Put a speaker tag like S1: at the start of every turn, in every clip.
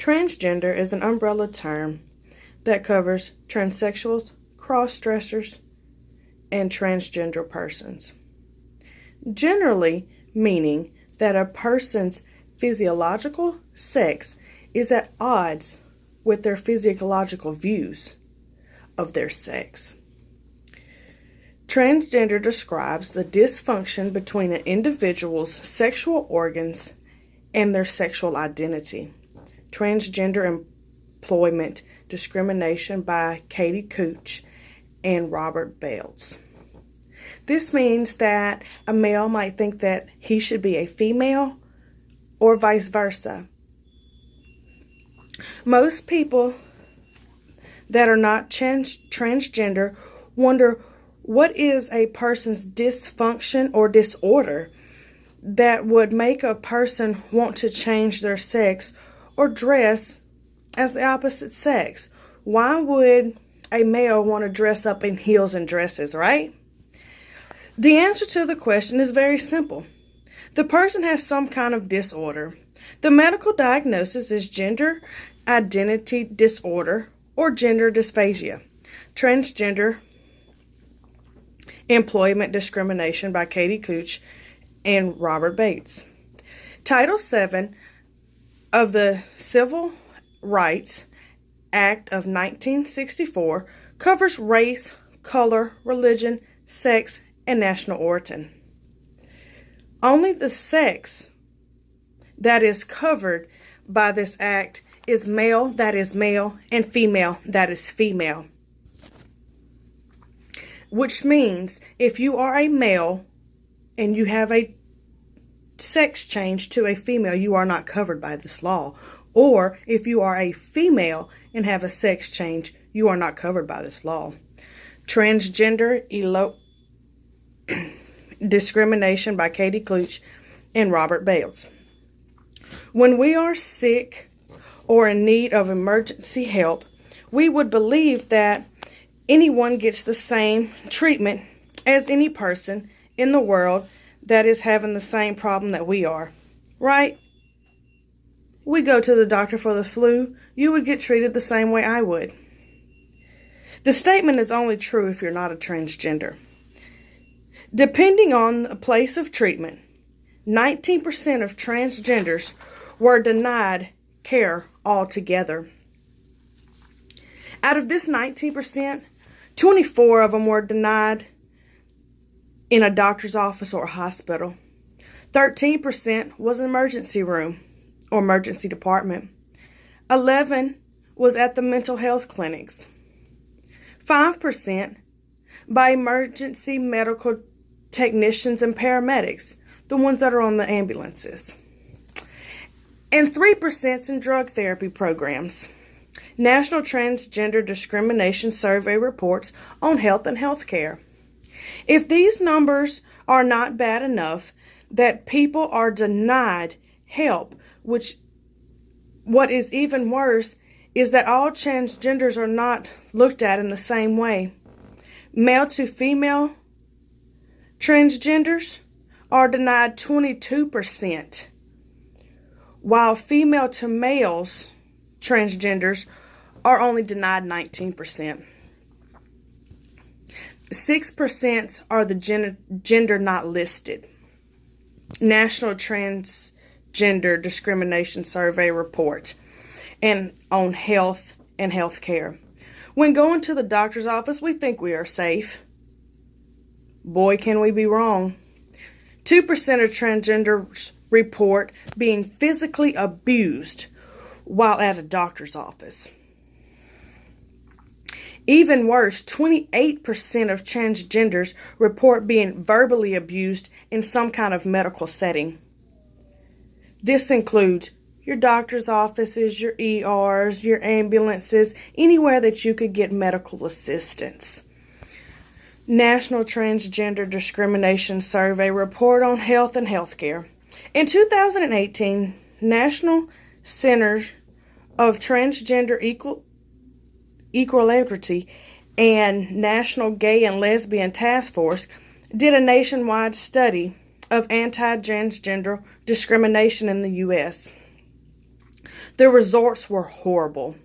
S1: Transgender is an umbrella term that covers transsexuals, cross-dressers, and transgender persons, generally meaning that a person's physiological sex is at odds with their physiological views of their sex. Transgender describes the dysfunction between an individual's sexual organs and their sexual identity. Transgender employment discrimination by Katie Cooch and Robert Bales. This means that a male might think that he should be a female or vice versa. Most people that are not transgender wonder what is a person's dysfunction or disorder that would make a person want to change their sex or dress as the opposite sex. Why would a male want to dress up in heels and dresses, right? The answer to the question is very simple. The person has some kind of disorder. The medical diagnosis is gender identity disorder or gender dysphagia. Transgender employment discrimination by Katie Cooch and Robert Bates. Title VII of the Civil Rights Act of 1964 covers race, color, religion, sex, and national origin. Only the sex that is covered by this act is male, that is male, and female, that is female. Which means if you are a male and you have a sex change to a female, you are not covered by this law. Or if you are a female and have a sex change, you are not covered by this law. Transgender discrimination by Katie Cooch and Robert Bales. When we are sick or in need of emergency help, we would believe that anyone gets the same treatment as any person in the world that is having the same problem that we are, right? We go to the doctor for the flu, you would get treated the same way I would. The statement is only true if you're not a transgender. Depending on the place of treatment, 19% of transgenders were denied care altogether. Out of this 19%, 24 of them were denied in a doctor's office or hospital. 13% was an emergency room or emergency department. 11 was at the mental health clinics. 5% by emergency medical technicians and paramedics, the ones that are on the ambulances. And 3% in drug therapy programs. National Transgender Discrimination Survey reports on health and health care. If these numbers are not bad enough that people are denied help, what is even worse is that all transgenders are not looked at in the same way. Male to female transgenders are denied 22%, while female to males transgenders are only denied 19%. 6% are the gender not listed. National Transgender Discrimination Survey report and on health and health care. When going to the doctor's office, we think we are safe. Boy, can we be wrong. 2% of transgenders report being physically abused while at a doctor's office. Even worse, 28% of transgenders report being verbally abused in some kind of medical setting. This includes your doctor's offices, your ERs, your ambulances, anywhere that you could get medical assistance. National Transgender Discrimination Survey report on health and healthcare. In 2018, National Center of Transgender Equality and National Gay and Lesbian Task Force did a nationwide study of anti-transgender discrimination in the U.S. The results were horrible.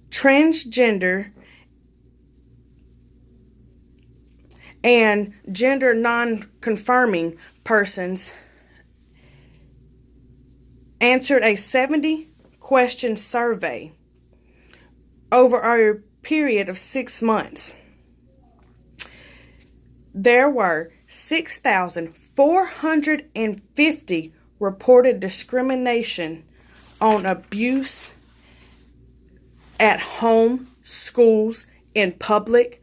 S1: Transgender and gender non-confirming persons answered a 70-question survey over a period of 6 months. There were 6,450 reported discrimination on abuse at home, schools, in public,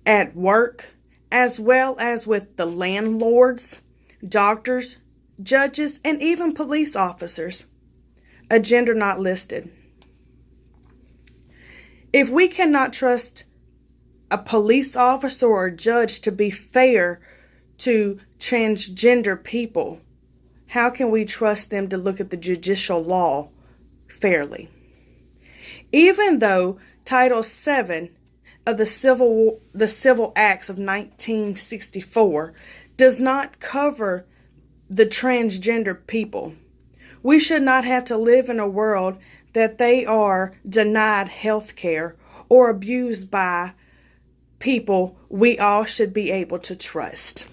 S1: at work, as well as with the landlords, doctors, judges, and even police officers. A gender not listed. If we cannot trust a police officer or a judge to be fair to transgender people, how can we trust them to look at the judicial law fairly? Even though Title VII of the Civil Acts of 1964 does not cover the transgender people, we should not have to live in a world that they are denied health care or abused by people we all should be able to trust.